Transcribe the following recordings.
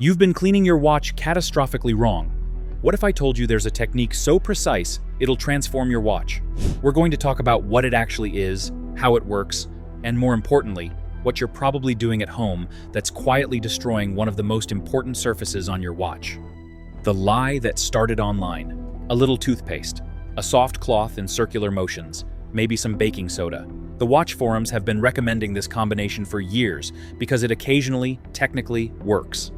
You've been cleaning your watch catastrophically wrong. What if I told you there's a technique so precise, it'll transform your watch? We're going to talk about what it actually is, how it works, and more importantly, what you're probably doing at home that's quietly destroying one of the most important surfaces on your watch. The lie that started online. A little toothpaste, a soft cloth in circular motions, maybe some baking soda. The watch forums have been recommending this combination for years because it occasionally, technically, works.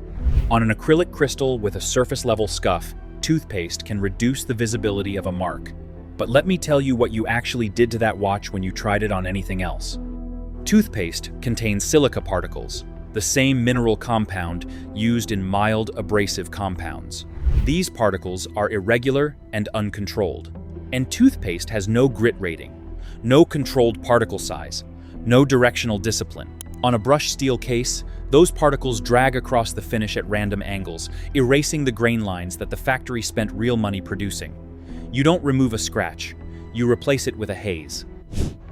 On an acrylic crystal with a surface-level scuff, toothpaste can reduce the visibility of a mark. But let me tell you what you actually did to that watch when you tried it on anything else. Toothpaste contains silica particles, the same mineral compound used in mild abrasive compounds. These particles are irregular and uncontrolled. And toothpaste has no grit rating, no controlled particle size, no directional discipline. On a brushed steel case, those particles drag across the finish at random angles, erasing the grain lines that the factory spent real money producing. You don't remove a scratch, you replace it with a haze.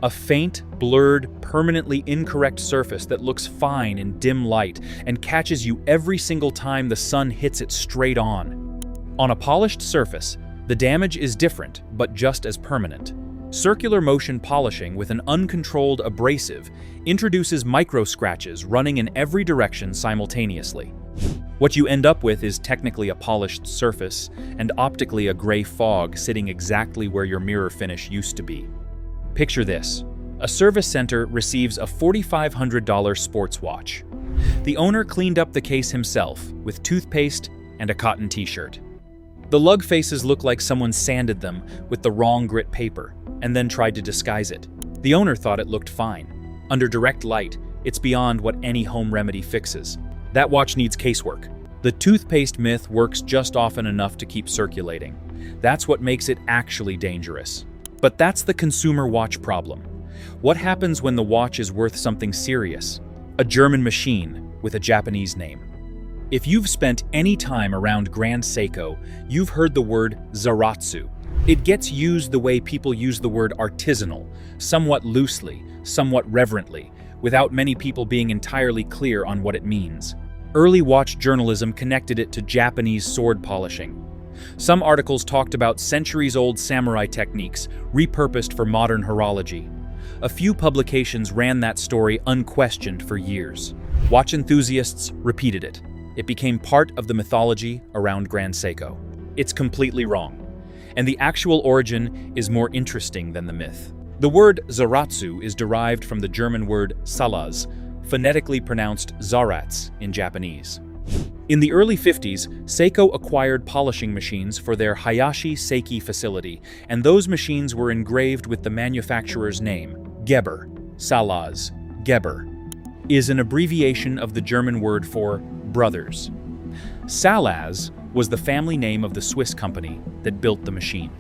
A faint, blurred, permanently incorrect surface that looks fine in dim light and catches you every single time the sun hits it straight on. On a polished surface, the damage is different, but just as permanent. Circular motion polishing with an uncontrolled abrasive introduces micro-scratches running in every direction simultaneously. What you end up with is technically a polished surface and optically a gray fog sitting exactly where your mirror finish used to be. Picture this. A service center receives a $4,500 sports watch. The owner cleaned up the case himself with toothpaste and a cotton t-shirt. The lug faces look like someone sanded them with the wrong grit paper and then tried to disguise it. The owner thought it looked fine. Under direct light, it's beyond what any home remedy fixes. That watch needs casework. The toothpaste myth works just often enough to keep circulating. That's what makes it actually dangerous. But that's the consumer watch problem. What happens when the watch is worth something serious? A German machine with a Japanese name. If you've spent any time around Grand Seiko, you've heard the word Zaratsu. It gets used the way people use the word artisanal, somewhat loosely, somewhat reverently, without many people being entirely clear on what it means. Early watch journalism connected it to Japanese sword polishing. Some articles talked about centuries-old samurai techniques repurposed for modern horology. A few publications ran that story unquestioned for years. Watch enthusiasts repeated it. It became part of the mythology around Grand Seiko. It's completely wrong. And the actual origin is more interesting than the myth. The word Zaratsu is derived from the German word salaz, phonetically pronounced zarats in Japanese. In the early 50s, Seiko acquired polishing machines for their Hayashi Seiki facility, and those machines were engraved with the manufacturer's name. Geber, Salaz, Geber, is an abbreviation of the German word for brothers. Salaz was the family name of the Swiss company that built the machine.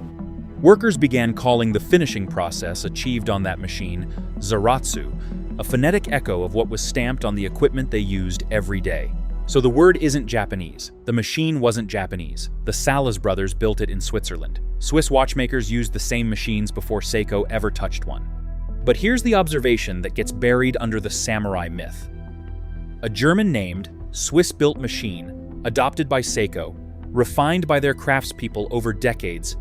Workers began calling the finishing process achieved on that machine Zaratsu, a phonetic echo of what was stamped on the equipment they used every day. So the word isn't Japanese. The machine wasn't Japanese. The Salaz brothers built it in Switzerland. Swiss watchmakers used the same machines before Seiko ever touched one. But here's the observation that gets buried under the samurai myth. A German-named, Swiss-built machine, adopted by Seiko, refined by their craftspeople over decades,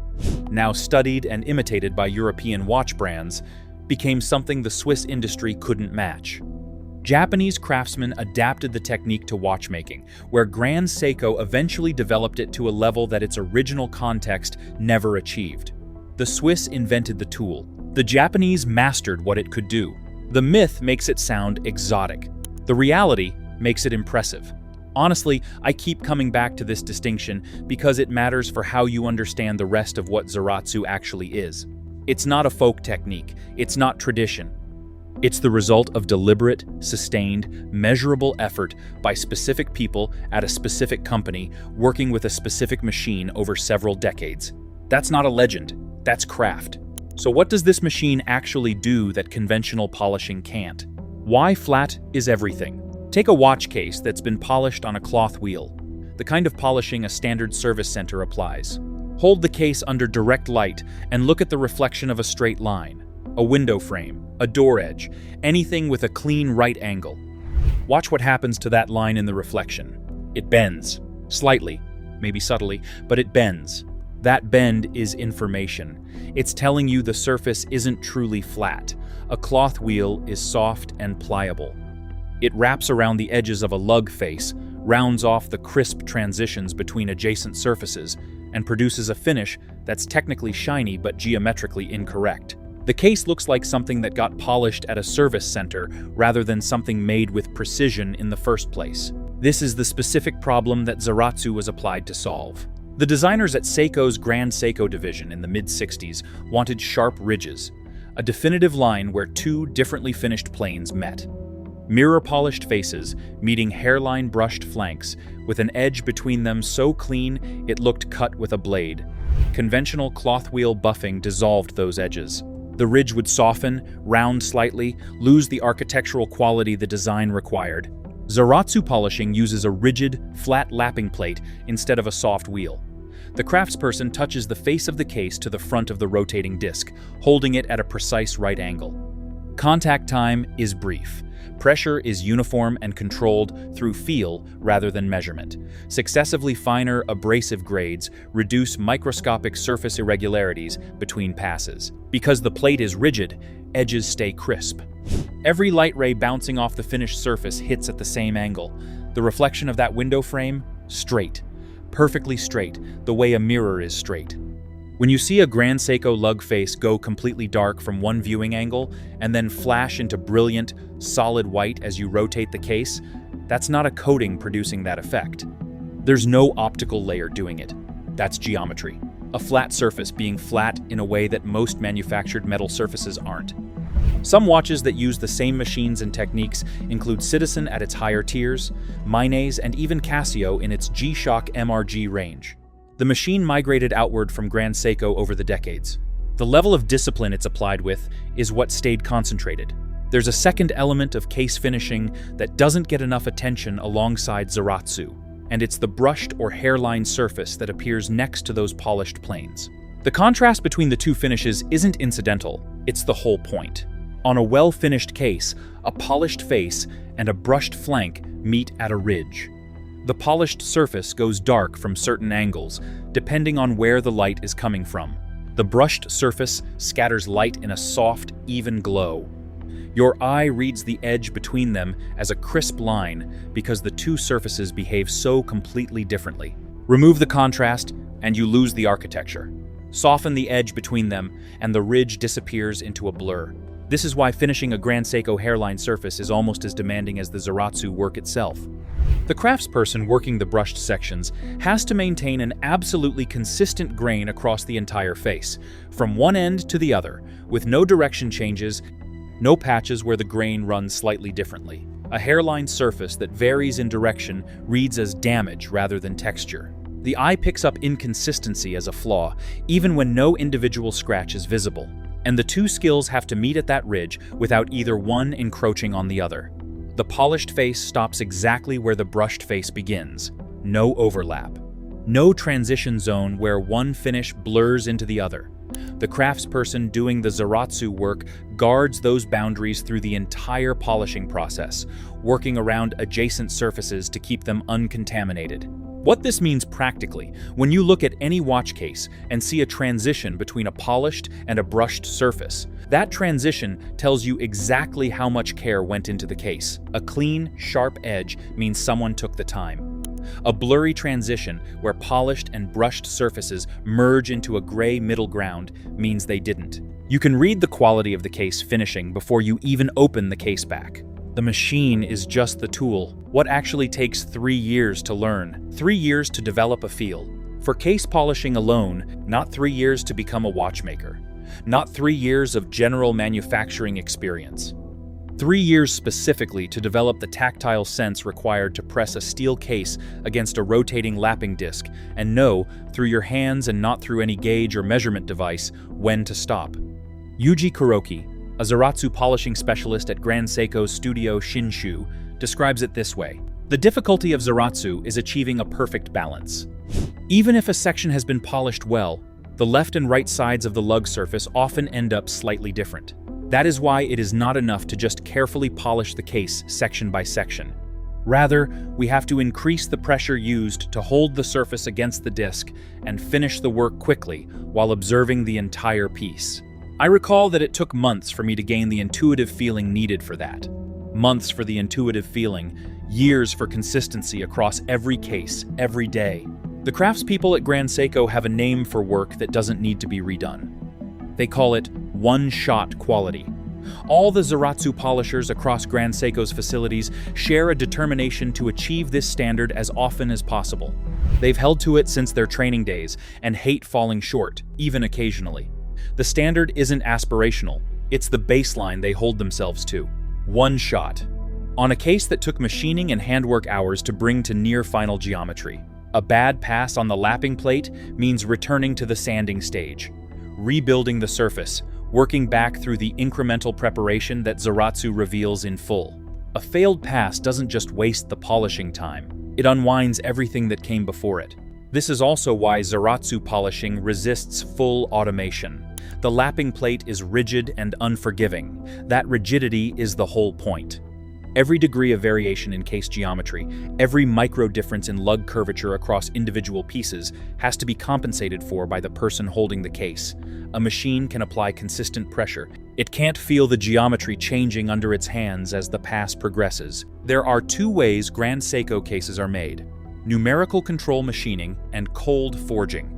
now studied and imitated by European watch brands, became something the Swiss industry couldn't match. Japanese craftsmen adapted the technique to watchmaking, where Grand Seiko eventually developed it to a level that its original context never achieved. The Swiss invented the tool. The Japanese mastered what it could do. The myth makes it sound exotic. The reality makes it impressive. Honestly, I keep coming back to this distinction because it matters for how you understand the rest of what Zaratsu actually is. It's not a folk technique. It's not tradition. It's the result of deliberate, sustained, measurable effort by specific people at a specific company working with a specific machine over several decades. That's not a legend. That's craft. So what does this machine actually do that conventional polishing can't? Why flat is everything? Take a watch case that's been polished on a cloth wheel, the kind of polishing a standard service center applies. Hold the case under direct light and look at the reflection of a straight line, a window frame, a door edge, anything with a clean right angle. Watch what happens to that line in the reflection. It bends. Slightly, maybe subtly, but it bends. That bend is information. It's telling you the surface isn't truly flat. A cloth wheel is soft and pliable. It wraps around the edges of a lug face, rounds off the crisp transitions between adjacent surfaces, and produces a finish that's technically shiny but geometrically incorrect. The case looks like something that got polished at a service center rather than something made with precision in the first place. This is the specific problem that Zaratsu was applied to solve. The designers at Seiko's Grand Seiko division in the mid-60s wanted sharp ridges, a definitive line where two differently finished planes met. Mirror-polished faces meeting hairline-brushed flanks, with an edge between them so clean it looked cut with a blade. Conventional cloth wheel buffing dissolved those edges. The ridge would soften, round slightly, lose the architectural quality the design required. Zaratsu polishing uses a rigid, flat lapping plate instead of a soft wheel. The craftsperson touches the face of the case to the front of the rotating disc, holding it at a precise right angle. Contact time is brief. Pressure is uniform and controlled through feel rather than measurement. Successively finer abrasive grades reduce microscopic surface irregularities between passes. Because the plate is rigid, edges stay crisp. Every light ray bouncing off the finished surface hits at the same angle. The reflection of that window frame, straight. Perfectly straight, the way a mirror is straight. When you see a Grand Seiko lug face go completely dark from one viewing angle and then flash into brilliant, solid white as you rotate the case, that's not a coating producing that effect. There's no optical layer doing it. That's geometry. A flat surface being flat in a way that most manufactured metal surfaces aren't. Some watches that use the same machines and techniques include Citizen at its higher tiers, Minays, and even Casio in its G-Shock MRG range. The machine migrated outward from Grand Seiko over the decades. The level of discipline it's applied with is what stayed concentrated. There's a second element of case finishing that doesn't get enough attention alongside Zaratsu, and it's the brushed or hairline surface that appears next to those polished planes. The contrast between the two finishes isn't incidental, it's the whole point. On a well-finished case, a polished face and a brushed flank meet at a ridge. The polished surface goes dark from certain angles, depending on where the light is coming from. The brushed surface scatters light in a soft, even glow. Your eye reads the edge between them as a crisp line because the two surfaces behave so completely differently. Remove the contrast, and you lose the architecture. Soften the edge between them, and the ridge disappears into a blur. This is why finishing a Grand Seiko hairline surface is almost as demanding as the Zaratsu work itself. The craftsperson working the brushed sections has to maintain an absolutely consistent grain across the entire face, from one end to the other, with no direction changes, no patches where the grain runs slightly differently. A hairline surface that varies in direction reads as damage rather than texture. The eye picks up inconsistency as a flaw, even when no individual scratch is visible. And the two skills have to meet at that ridge without either one encroaching on the other. The polished face stops exactly where the brushed face begins. No overlap. No transition zone where one finish blurs into the other. The craftsperson doing the Zaratsu work guards those boundaries through the entire polishing process, working around adjacent surfaces to keep them uncontaminated. What this means practically, when you look at any watch case and see a transition between a polished and a brushed surface, that transition tells you exactly how much care went into the case. A clean, sharp edge means someone took the time. A blurry transition where polished and brushed surfaces merge into a gray middle ground means they didn't. You can read the quality of the case finishing before you even open the case back. The machine is just the tool. What actually takes 3 years to learn, 3 years to develop a feel. For case polishing alone, not 3 years to become a watchmaker. Not 3 years of general manufacturing experience. 3 years specifically to develop the tactile sense required to press a steel case against a rotating lapping disc and know, through your hands and not through any gauge or measurement device, when to stop. Yuji Kuroki, a Zaratsu polishing specialist at Grand Seiko's studio Shinshu, describes it this way. The difficulty of Zaratsu is achieving a perfect balance. Even if a section has been polished well, the left and right sides of the lug surface often end up slightly different. That is why it is not enough to just carefully polish the case section by section. Rather, we have to increase the pressure used to hold the surface against the disc and finish the work quickly while observing the entire piece. I recall that it took months for me to gain the intuitive feeling needed for that. Months for the intuitive feeling, years for consistency across every case, every day. The craftspeople at Grand Seiko have a name for work that doesn't need to be redone. They call it one-shot quality. All the Zaratsu polishers across Grand Seiko's facilities share a determination to achieve this standard as often as possible. They've held to it since their training days and hate falling short, even occasionally. The standard isn't aspirational, it's the baseline they hold themselves to. One shot. On a case that took machining and handwork hours to bring to near final geometry. A bad pass on the lapping plate means returning to the sanding stage, rebuilding the surface, working back through the incremental preparation that Zaratsu reveals in full. A failed pass doesn't just waste the polishing time, it unwinds everything that came before it. This is also why Zaratsu polishing resists full automation. The lapping plate is rigid and unforgiving. That rigidity is the whole point. Every degree of variation in case geometry, every micro difference in lug curvature across individual pieces has to be compensated for by the person holding the case. A machine can apply consistent pressure. It can't feel the geometry changing under its hands as the pass progresses. There are two ways Grand Seiko cases are made: numerical control machining and cold forging.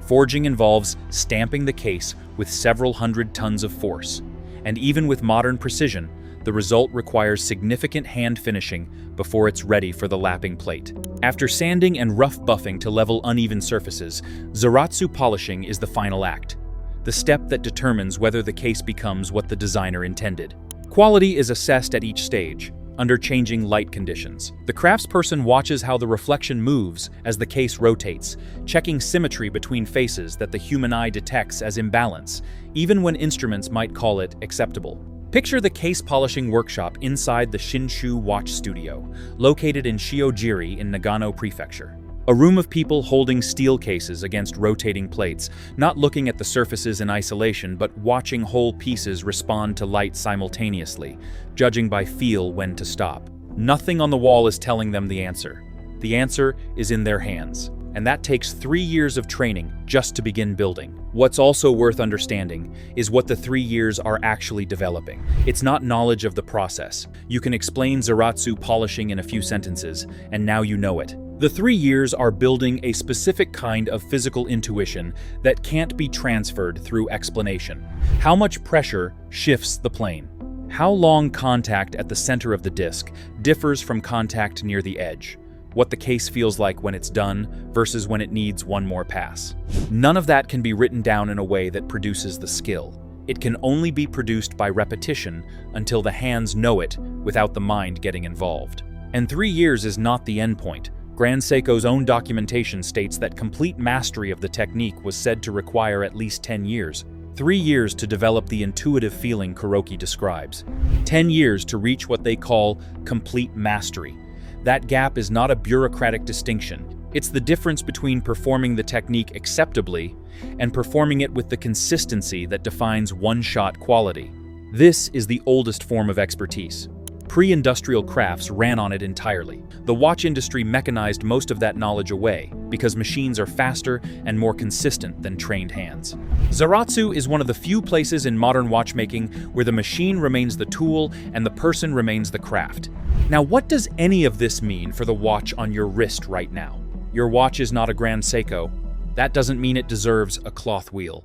Forging involves stamping the case with several hundred tons of force, and even with modern precision, the result requires significant hand finishing before it's ready for the lapping plate. After sanding and rough buffing to level uneven surfaces, Zaratsu polishing is the final act, the step that determines whether the case becomes what the designer intended. Quality is assessed at each stage, under changing light conditions. The craftsperson watches how the reflection moves as the case rotates, checking symmetry between faces that the human eye detects as imbalance, even when instruments might call it acceptable. Picture the case polishing workshop inside the Shinshu Watch Studio, located in Shiojiri in Nagano Prefecture. A room of people holding steel cases against rotating plates, not looking at the surfaces in isolation, but watching whole pieces respond to light simultaneously, judging by feel when to stop. Nothing on the wall is telling them the answer. The answer is in their hands, and that takes 3 years of training just to begin building. What's also worth understanding is what the 3 years are actually developing. It's not knowledge of the process. You can explain Zaratsu polishing in a few sentences, and now you know it. The 3 years are building a specific kind of physical intuition that can't be transferred through explanation. How much pressure shifts the plane? How long contact at the center of the disc differs from contact near the edge? What the case feels like when it's done versus when it needs one more pass. None of that can be written down in a way that produces the skill. It can only be produced by repetition until the hands know it without the mind getting involved. And 3 years is not the end point. Grand Seiko's own documentation states that complete mastery of the technique was said to require at least 10 years. 3 years to develop the intuitive feeling Kuroki describes. 10 years to reach what they call complete mastery. That gap is not a bureaucratic distinction. It's the difference between performing the technique acceptably and performing it with the consistency that defines one-shot quality. This is the oldest form of expertise. Pre-industrial crafts ran on it entirely. The watch industry mechanized most of that knowledge away because machines are faster and more consistent than trained hands. Zaratsu is one of the few places in modern watchmaking where the machine remains the tool and the person remains the craft. Now, what does any of this mean for the watch on your wrist right now? Your watch is not a Grand Seiko. That doesn't mean it deserves a cloth wheel.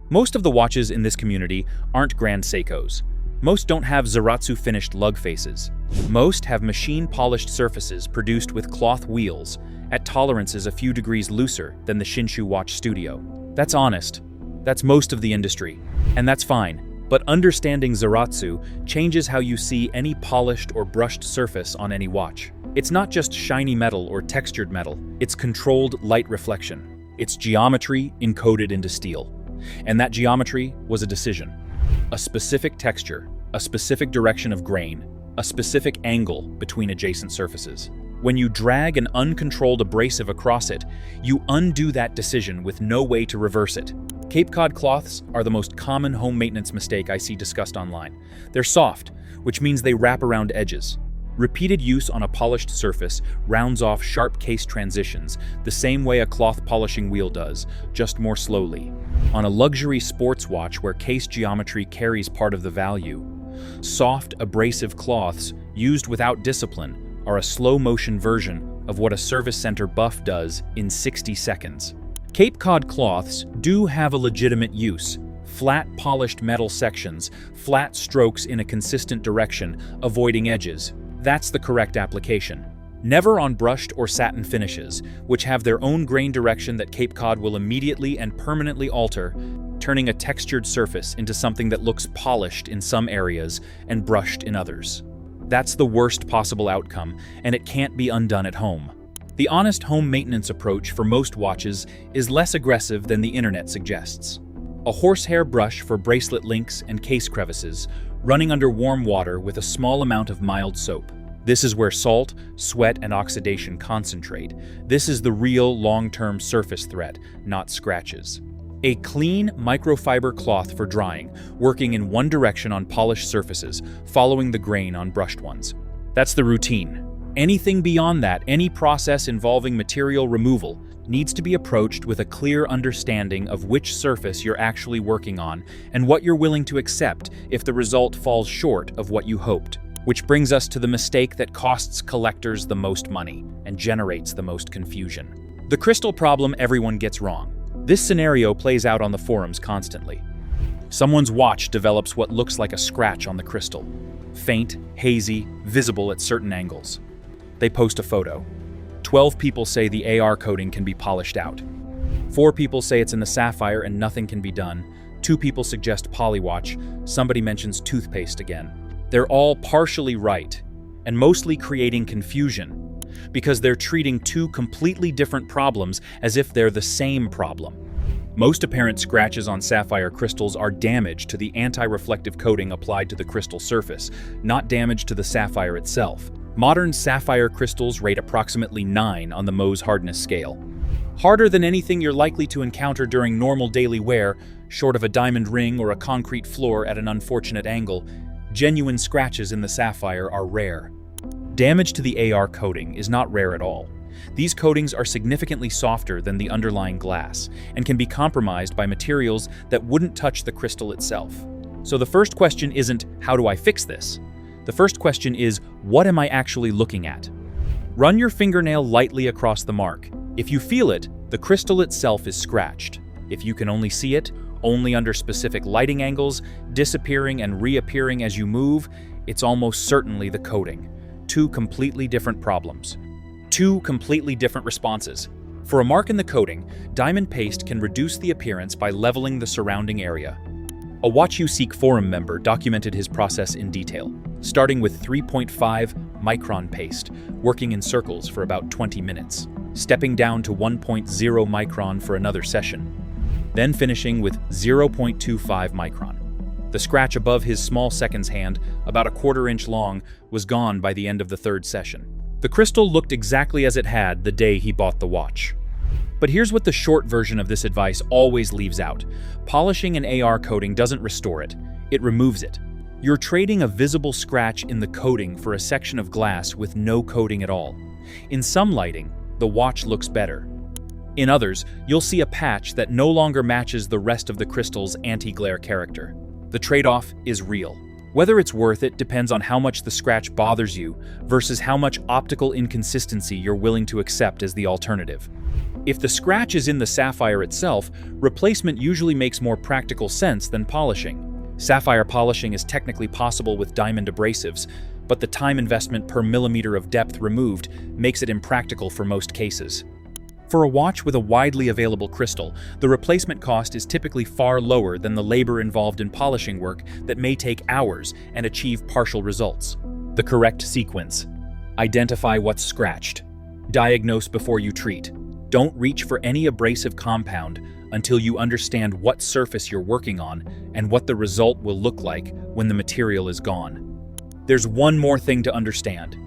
Most of the watches in this community aren't Grand Seikos. Most don't have Zaratsu finished lug faces. Most have machine-polished surfaces produced with cloth wheels at tolerances a few degrees looser than the Shinshu Watch Studio. That's honest. That's most of the industry. And that's fine. But understanding Zaratsu changes how you see any polished or brushed surface on any watch. It's not just shiny metal or textured metal. It's controlled light reflection. It's geometry encoded into steel. And that geometry was a decision. A specific texture, a specific direction of grain, a specific angle between adjacent surfaces. When you drag an uncontrolled abrasive across it, you undo that decision with no way to reverse it. Cape Cod cloths are the most common home maintenance mistake I see discussed online. They're soft, which means they wrap around edges. Repeated use on a polished surface rounds off sharp case transitions, the same way a cloth polishing wheel does, just more slowly. On a luxury sports watch where case geometry carries part of the value, soft, abrasive cloths, used without discipline, are a slow-motion version of what a service center buff does in 60 seconds. Cape Cod cloths do have a legitimate use. Flat, polished metal sections, flat strokes in a consistent direction, avoiding edges. That's the correct application. Never on brushed or satin finishes, which have their own grain direction that Cape Cod will immediately and permanently alter, turning a textured surface into something that looks polished in some areas and brushed in others. That's the worst possible outcome, and it can't be undone at home. The honest home maintenance approach for most watches is less aggressive than the internet suggests. A horsehair brush for bracelet links and case crevices, running under warm water with a small amount of mild soap. This is where salt, sweat, and oxidation concentrate. This is the real long-term surface threat, not scratches. A clean microfiber cloth for drying, working in one direction on polished surfaces, following the grain on brushed ones. That's the routine. Anything beyond that, any process involving material removal, needs to be approached with a clear understanding of which surface you're actually working on and what you're willing to accept if the result falls short of what you hoped. Which brings us to the mistake that costs collectors the most money and generates the most confusion. The crystal problem everyone gets wrong. This scenario plays out on the forums constantly. Someone's watch develops what looks like a scratch on the crystal. Faint, hazy, visible at certain angles. They post a photo. 12 people say the AR coating can be polished out. 4 people say it's in the sapphire and nothing can be done. 2 people suggest polywatch. Somebody mentions toothpaste again. They're all partially right, and mostly creating confusion, because they're treating 2 completely different problems as if they're the same problem. Most apparent scratches on sapphire crystals are damage to the anti-reflective coating applied to the crystal surface, not damage to the sapphire itself. Modern sapphire crystals rate approximately 9 on the Mohs hardness scale. Harder than anything you're likely to encounter during normal daily wear, short of a diamond ring or a concrete floor at an unfortunate angle. Genuine scratches in the sapphire are rare. Damage to the AR coating is not rare at all. These coatings are significantly softer than the underlying glass and can be compromised by materials that wouldn't touch the crystal itself. So the first question isn't, how do I fix this? The first question is, what am I actually looking at? Run your fingernail lightly across the mark. If you feel it, the crystal itself is scratched. If you can only see it, only under specific lighting angles, disappearing and reappearing as you move, it's almost certainly the coating. 2 completely different problems. 2 completely different responses. For a mark in the coating, diamond paste can reduce the appearance by leveling the surrounding area. A Watch You Seek forum member documented his process in detail, starting with 3.5 micron paste, working in circles for about 20 minutes, stepping down to 1.0 micron for another session, then finishing with 0.25 micron. The scratch above his small seconds hand, about a 1/4 inch long, was gone by the end of the 3rd session. The crystal looked exactly as it had the day he bought the watch. But here's what the short version of this advice always leaves out. Polishing an AR coating doesn't restore it, it removes it. You're trading a visible scratch in the coating for a section of glass with no coating at all. In some lighting, the watch looks better. In others, you'll see a patch that no longer matches the rest of the crystal's anti-glare character. The trade-off is real. Whether it's worth it depends on how much the scratch bothers you versus how much optical inconsistency you're willing to accept as the alternative. If the scratch is in the sapphire itself, replacement usually makes more practical sense than polishing. Sapphire polishing is technically possible with diamond abrasives, but the time investment per millimeter of depth removed makes it impractical for most cases. For a watch with a widely available crystal, the replacement cost is typically far lower than the labor involved in polishing work that may take hours and achieve partial results. The correct sequence. Identify what's scratched. Diagnose before you treat. Don't reach for any abrasive compound until you understand what surface you're working on and what the result will look like when the material is gone. There's one more thing to understand,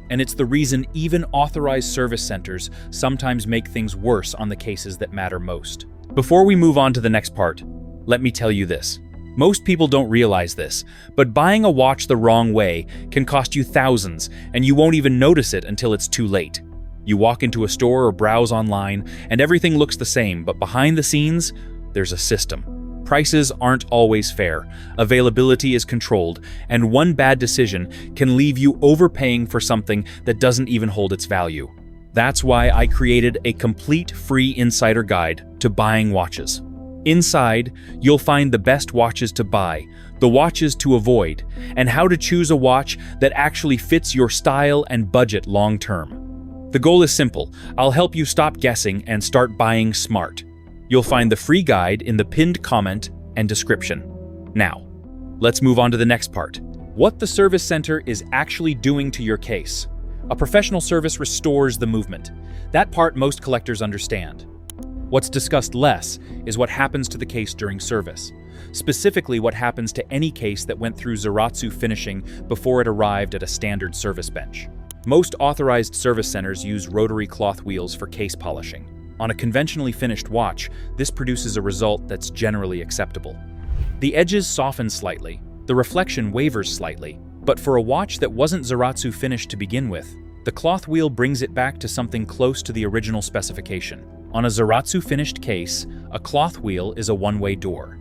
and it's the reason even authorized service centers sometimes make things worse on the cases that matter most. Before we move on to the next part, let me tell you this. Most people don't realize this, but buying a watch the wrong way can cost you thousands, and you won't even notice it until it's too late. You walk into a store or browse online, and everything looks the same, but behind the scenes, there's a system. Prices aren't always fair, availability is controlled, and one bad decision can leave you overpaying for something that doesn't even hold its value. That's why I created a complete free insider guide to buying watches. Inside, you'll find the best watches to buy, the watches to avoid, and how to choose a watch that actually fits your style and budget long term. The goal is simple. I'll help you stop guessing and start buying smart. You'll find the free guide in the pinned comment and description. Now, let's move on to the next part. What the service center is actually doing to your case. A professional service restores the movement. That part most collectors understand. What's discussed less is what happens to the case during service. Specifically, what happens to any case that went through Zaratsu finishing before it arrived at a standard service bench. Most authorized service centers use rotary cloth wheels for case polishing. On a conventionally finished watch, this produces a result that's generally acceptable. The edges soften slightly, the reflection wavers slightly, but for a watch that wasn't Zaratsu finished to begin with, the cloth wheel brings it back to something close to the original specification. On a Zaratsu finished case, a cloth wheel is a one-way door.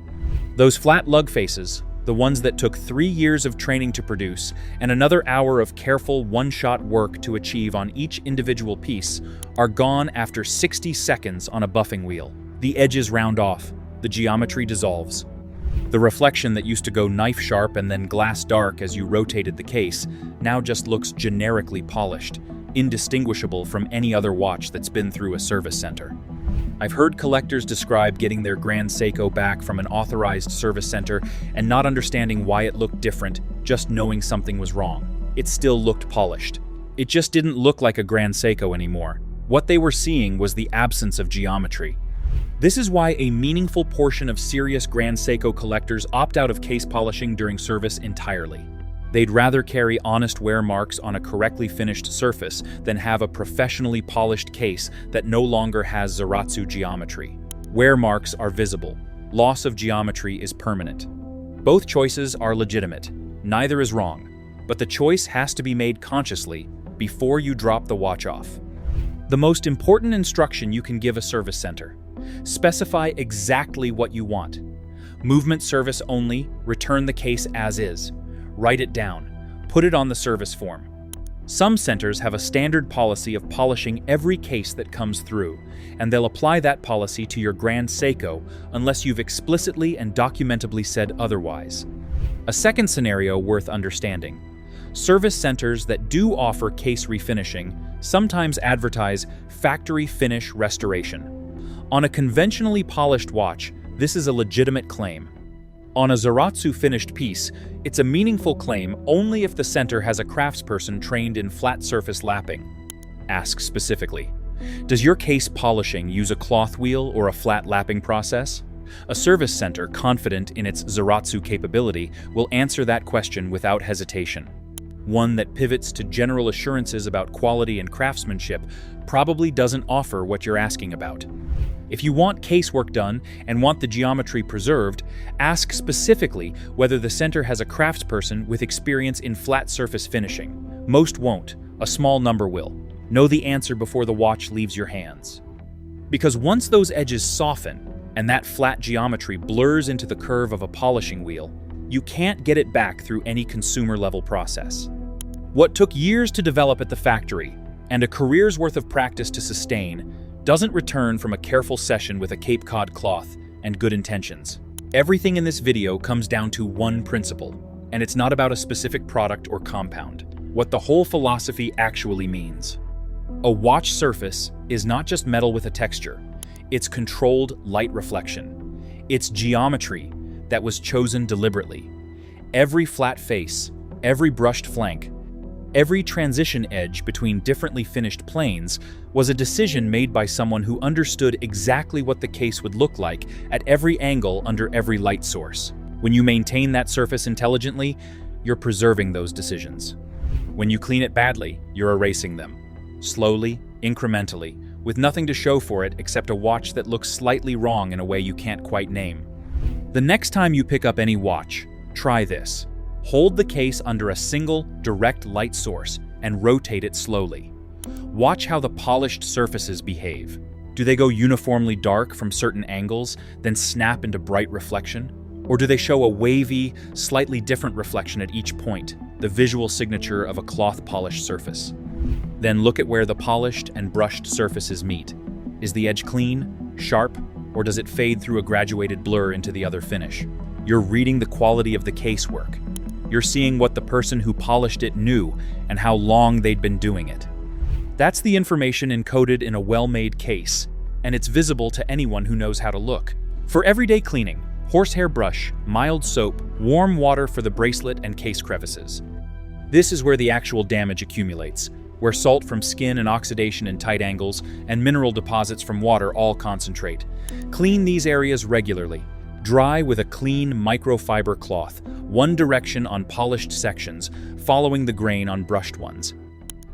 Those flat lug faces, the ones that took 3 years of training to produce and another hour of careful one-shot work to achieve on each individual piece, are gone after 60 seconds on a buffing wheel. The edges round off, the geometry dissolves. The reflection that used to go knife sharp and then glass dark as you rotated the case now just looks generically polished, indistinguishable from any other watch that's been through a service center. I've heard collectors describe getting their Grand Seiko back from an authorized service center and not understanding why it looked different, just knowing something was wrong. It still looked polished. It just didn't look like a Grand Seiko anymore. What they were seeing was the absence of geometry. This is why a meaningful portion of serious Grand Seiko collectors opt out of case polishing during service entirely. They'd rather carry honest wear marks on a correctly finished surface than have a professionally polished case that no longer has Zaratsu geometry. Wear marks are visible. Loss of geometry is permanent. Both choices are legitimate. Neither is wrong. But the choice has to be made consciously before you drop the watch off. The most important instruction you can give a service center: specify exactly what you want. Movement service only, return the case as is. Write it down. Put it on the service form. Some centers have a standard policy of polishing every case that comes through, and they'll apply that policy to your Grand Seiko unless you've explicitly and documentably said otherwise. A second scenario worth understanding: service centers that do offer case refinishing sometimes advertise factory finish restoration. On a conventionally polished watch, this is a legitimate claim. On a Zaratsu finished piece, it's a meaningful claim only if the center has a craftsperson trained in flat surface lapping. Ask specifically: does your case polishing use a cloth wheel or a flat lapping process? A service center confident in its Zaratsu capability will answer that question without hesitation. One that pivots to general assurances about quality and craftsmanship probably doesn't offer what you're asking about. If you want casework done and want the geometry preserved, ask specifically whether the center has a craftsperson with experience in flat surface finishing. Most won't, a small number will. Know the answer before the watch leaves your hands. Because once those edges soften and that flat geometry blurs into the curve of a polishing wheel, you can't get it back through any consumer-level process. What took years to develop at the factory and a career's worth of practice to sustain doesn't return from a careful session with a Cape Cod cloth and good intentions. Everything in this video comes down to one principle, and it's not about a specific product or compound. What the whole philosophy actually means. A watch surface is not just metal with a texture, it's controlled light reflection. It's geometry that was chosen deliberately. Every flat face, every brushed flank, every transition edge between differently finished planes was a decision made by someone who understood exactly what the case would look like at every angle under every light source. When you maintain that surface intelligently, you're preserving those decisions. When you clean it badly, you're erasing them. Slowly, incrementally, with nothing to show for it except a watch that looks slightly wrong in a way you can't quite name. The next time you pick up any watch, try this. Hold the case under a single, direct light source and rotate it slowly. Watch how the polished surfaces behave. Do they go uniformly dark from certain angles, then snap into bright reflection? Or do they show a wavy, slightly different reflection at each point, the visual signature of a cloth-polished surface? Then look at where the polished and brushed surfaces meet. Is the edge clean, sharp, or does it fade through a graduated blur into the other finish? You're reading the quality of the casework. You're seeing what the person who polished it knew and how long they'd been doing it. That's the information encoded in a well-made case, and it's visible to anyone who knows how to look. For everyday cleaning, horsehair brush, mild soap, warm water for the bracelet and case crevices. This is where the actual damage accumulates, where salt from skin and oxidation in tight angles and mineral deposits from water all concentrate. Clean these areas regularly. Dry with a clean microfiber cloth, one direction on polished sections, following the grain on brushed ones.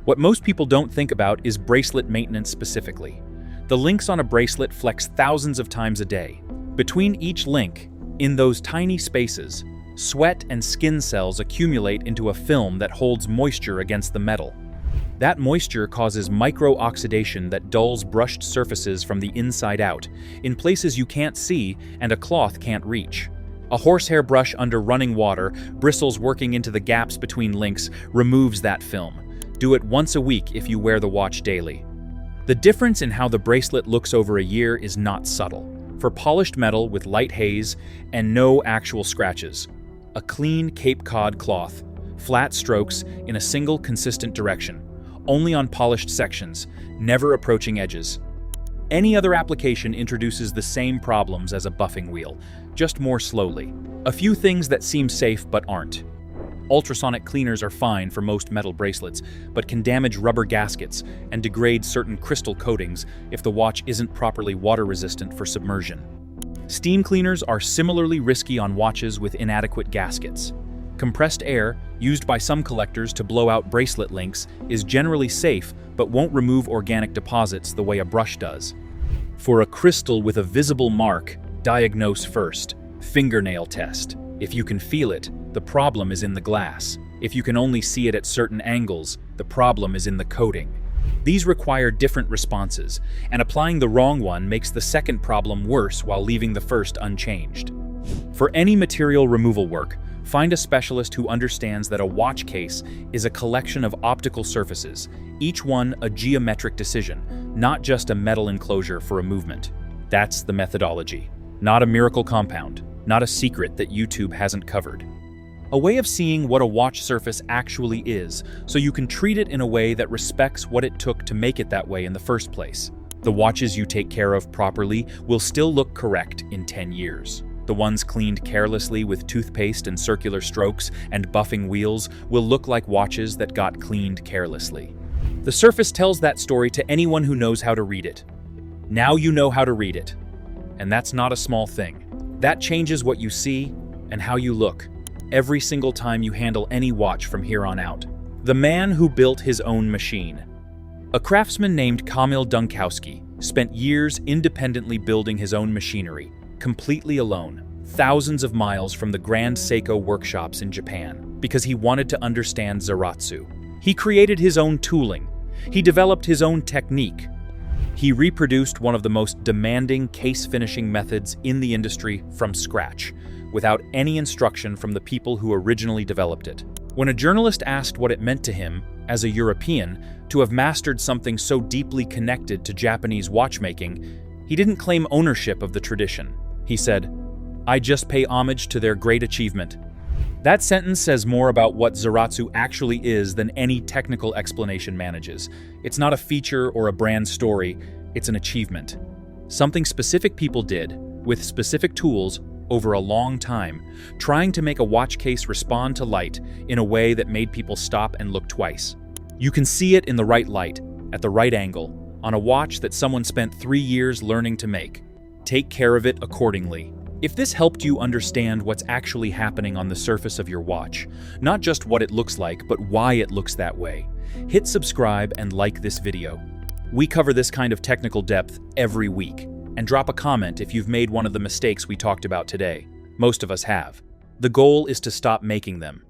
What most people don't think about is bracelet maintenance specifically. The links on a bracelet flex thousands of times a day. Between each link, in those tiny spaces, sweat and skin cells accumulate into a film that holds moisture against the metal. That moisture causes micro-oxidation that dulls brushed surfaces from the inside out, in places you can't see and a cloth can't reach. A horsehair brush under running water, bristles working into the gaps between links, removes that film. Do it once a week if you wear the watch daily. The difference in how the bracelet looks over a year is not subtle. For polished metal with light haze and no actual scratches, a clean Cape Cod cloth, flat strokes in a single consistent direction, only on polished sections, never approaching edges. Any other application introduces the same problems as a buffing wheel, just more slowly. A few things that seem safe but aren't. Ultrasonic cleaners are fine for most metal bracelets, but can damage rubber gaskets and degrade certain crystal coatings if the watch isn't properly water-resistant for submersion. Steam cleaners are similarly risky on watches with inadequate gaskets. Compressed air, used by some collectors to blow out bracelet links, is generally safe but won't remove organic deposits the way a brush does. For a crystal with a visible mark, diagnose first. Fingernail test. If you can feel it, the problem is in the glass. If you can only see it at certain angles, the problem is in the coating. These require different responses, and applying the wrong one makes the second problem worse while leaving the first unchanged. For any material removal work, find a specialist who understands that a watch case is a collection of optical surfaces, each one a geometric decision, not just a metal enclosure for a movement. That's the methodology. Not a miracle compound, not a secret that YouTube hasn't covered. A way of seeing what a watch surface actually is, so you can treat it in a way that respects what it took to make it that way in the first place. The watches you take care of properly will still look correct in 10 years. The ones cleaned carelessly with toothpaste and circular strokes and buffing wheels will look like watches that got cleaned carelessly. The surface tells that story to anyone who knows how to read it. Now you know how to read it. And that's not a small thing. That changes what you see and how you look every single time you handle any watch from here on out. The man who built his own machine. A craftsman named Kamil Dunkowski spent years independently building his own machinery, completely alone, thousands of miles from the Grand Seiko workshops in Japan, because he wanted to understand Zaratsu. He created his own tooling. He developed his own technique. He reproduced one of the most demanding case finishing methods in the industry from scratch, without any instruction from the people who originally developed it. When a journalist asked what it meant to him, as a European, to have mastered something so deeply connected to Japanese watchmaking, he didn't claim ownership of the tradition. He said, "I just pay homage to their great achievement." That sentence says more about what Zaratsu actually is than any technical explanation manages. It's not a feature or a brand story, it's an achievement. Something specific people did, with specific tools, over a long time, trying to make a watch case respond to light in a way that made people stop and look twice. You can see it in the right light, at the right angle, on a watch that someone spent 3 years learning to make. Take care of it accordingly. If this helped you understand what's actually happening on the surface of your watch, not just what it looks like, but why it looks that way, hit subscribe and like this video. We cover this kind of technical depth every week, and drop a comment if you've made one of the mistakes we talked about today. Most of us have. The goal is to stop making them.